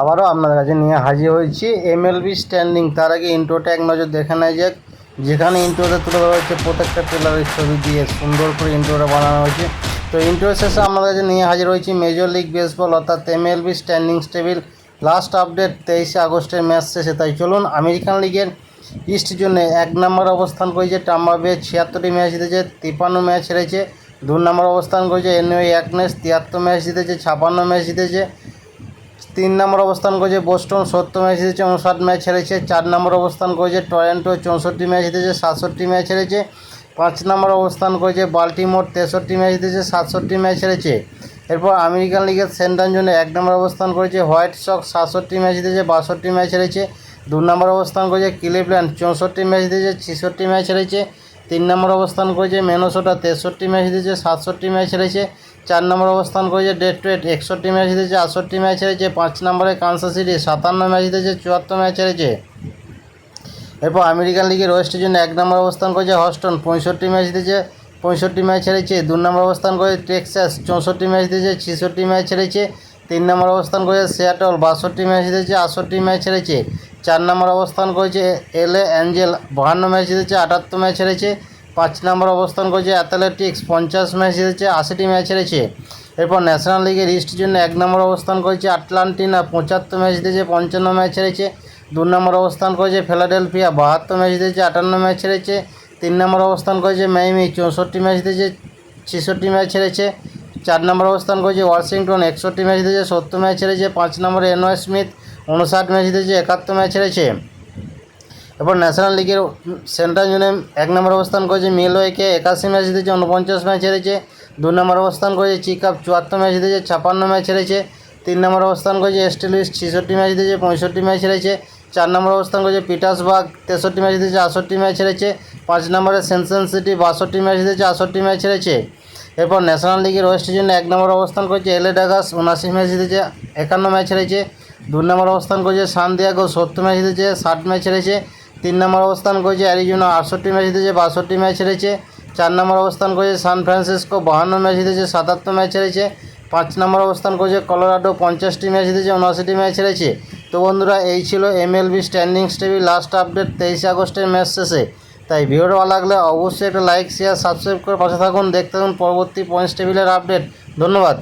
আবারও আপনাদের কাছে নিয়ে হাজির হয়েছি এমএলবি স্ট্যান্ডিং। তার আগে ইন্ট্রোটা এক নজর দেখে নেওয়া যাক। যেখানে ইন্ট্রোতে তুলে ধরা হয়েছে প্রত্যেকটা প্লেয়ারের ছবি দিয়ে সুন্দর করে ইন্ট্রোটা বানানো হয়েছে। তো ইন্ট্রো শেষে আপনাদের কাছে নিয়ে হাজির হয়েছি মেজর লিগ বেসবল অর্থাৎ এমএলবি স্ট্যান্ডিংস টেবিল লাস্ট আপডেট 23 আগস্টের ম্যাচ শেষে। তাই চলুন আমেরিকান লিগের ইস্ট জোনে 1 নম্বর অবস্থান করেছে টাম্পা বে, 76টি ম্যাচ জিতেছে, 53 ম্যাচ হেরেছে। 2 নম্বর অবস্থান করেছে এনওয়ে অ্যাগনেস, 73 ম্যাচ জিতেছে, 56 ম্যাচ জিতেছে। 3 নম্বর অবস্থান করেছে বোস্টন, 70 ম্যাচ জিতেছে, 59 ম্যাচ হেরেছে। 4 নম্বর অবস্থান করেছে টরন্টো, 64 ম্যাচ জিতেছে, 67 ম্যাচ হেরেছে। 5 নম্বর অবস্থান করেছে বাল্টিমোর, 63 ম্যাচ জিতেছে, 67 ম্যাচ হেরেছে। এরপর আমেরিকান লিগের সেন্ট্রাল জোনে 1 নম্বর অবস্থান করেছে হোয়াইট সক্স, 67 ম্যাচ জিতেছে, 62 ম্যাচ হেরেছে। 2 নম্বর অবস্থান করেছে ক্লিভল্যান্ড, 64 ম্যাচ জিতেছে, 66 ম্যাচ হেরেছে। 3 নম্বর অবস্থান করেছে মিনেসোটা, 63 ম্যাচ জিতেছে, 67 ম্যাচ হেরেছে। 4 নম্বর অবস্থান করেছে ডেট্রয়েট, 61 ম্যাচ জিতেছে, 68 ম্যাচ হেরেছে। 5 নম্বরে কানসাস সিটি, 57 ম্যাচ জিতেছে, 74 ম্যাচ হেরেছে। এরপর আমেরিকান লিগের ওয়েস্টের জন্য 1 নম্বর অবস্থান করেছে হস্টন, 65 ম্যাচ জিতেছে, 65 ম্যাচ হেরেছে। 2 নম্বর অবস্থান করেছে টেক্সাস, 64 ম্যাচ জিতেছে, 66 ম্যাচ হেরেছে। 3 নম্বর অবস্থান করেছে সিয়াটল, 62 ম্যাচ জিতেছে, 68 ম্যাচ হেরেছে। 4 নম্বর অবস্থান করেছে এলএ অ্যাঞ্জেল, 52 ম্যাচ জিতেছে, 78 ম্যাচ হেরেছে। 5 নম্বর অবস্থান করেছে অ্যাথলেটিক্স, 50 ম্যাচ জিতেছে, 80টি ম্যাচ হেরেছে। এরপর ন্যাশনাল লিগের ইস্টের জন্য 1 নম্বর অবস্থান করেছে আটলান্টিনা, 75 ম্যাচ জিতেছে, 55 ম্যাচ হেরেছে। 2 নম্বর অবস্থান করেছে ফিলাডেলফিয়া, 72 ম্যাচ জিতেছে, 58 ম্যাচ হেরেছে। 3 নম্বর অবস্থান করেছে মাইমি, 64 ম্যাচ জিতেছে, 66 ম্যাচ হেরেছে। 4 নম্বর অবস্থান করেছে ওয়াশিংটন, 61 ম্যাচ জিতেছে, 70 ম্যাচ হেরেছে। 5 নম্বরে এনওয়াই স্মিথ, 59 ম্যাচ জিতেছে, 71 ম্যাচ হেরেছে। এরপর ন্যাশনাল লিগের সেন্ট্রাল জোনে 1 নম্বর অবস্থান করেছে মিলওয়েকে, 81 ম্যাচ জিতেছে, 49 ম্যাচ হেরেছে। 2 নম্বর অবস্থান করেছে চিকাপ, 74 ম্যাচ জিতেছে, 56 ম্যাচ হেরেছে। 3 নম্বর অবস্থান করেছে স্টিলউইস, 66 ম্যাচ জিতেছে, 65 ম্যাচ হেরেছে। 4 নম্বর অবস্থান করেছে পিটার্সবার্গ, 63 ম্যাচ জিতেছে, 68 ম্যাচ হেরেছে। 5 নম্বরে সিনসিনাটি, 62 ম্যাচ জিতেছে, 68 ম্যাচ হেরেছে। এরপর ন্যাশনাল লিগের ওয়েস্টের জন্য 1 নম্বর অবস্থান করেছে এলএ ডাগাস, 79 ম্যাচ জিতেছে, 51 ম্যাচ হেরেছে। 2 নম্বর অবস্থান করেছে সান দিয়েগো, 70 ম্যাচ জিতেছে, 60 ম্যাচ হেরেছে। 3 নম্বর অবস্থান করেছে অ্যারিজোনা, 68 ম্যাচ জিতেছে, 62 ম্যাচ হেরেছে। 4 নম্বর অবস্থান করেছে সান ফ্রান্সিসকো, 52 ম্যাচ জিতেছে, 77 ম্যাচ হেরেছে। 5 নম্বর অবস্থান করেছে কলোরাডো, 50টি ম্যাচ জিতেছে, 79টি ম্যাচ হেরেছে। তো বন্ধুরা, এই ছিল এমএলবি স্ট্যান্ডিংস টেবিল লাস্ট আপডেট 23 আগস্টের ম্যাচ শেষে। তাই ভিডিওটা ভালো লাগলে অবশ্যই একটা লাইক, শেয়ার, সাবস্ক্রাইব করে পাশে থাকুন। দেখতে থাকুন পরবর্তী পয়েন্টস টেবিলের আপডেট। ধন্যবাদ।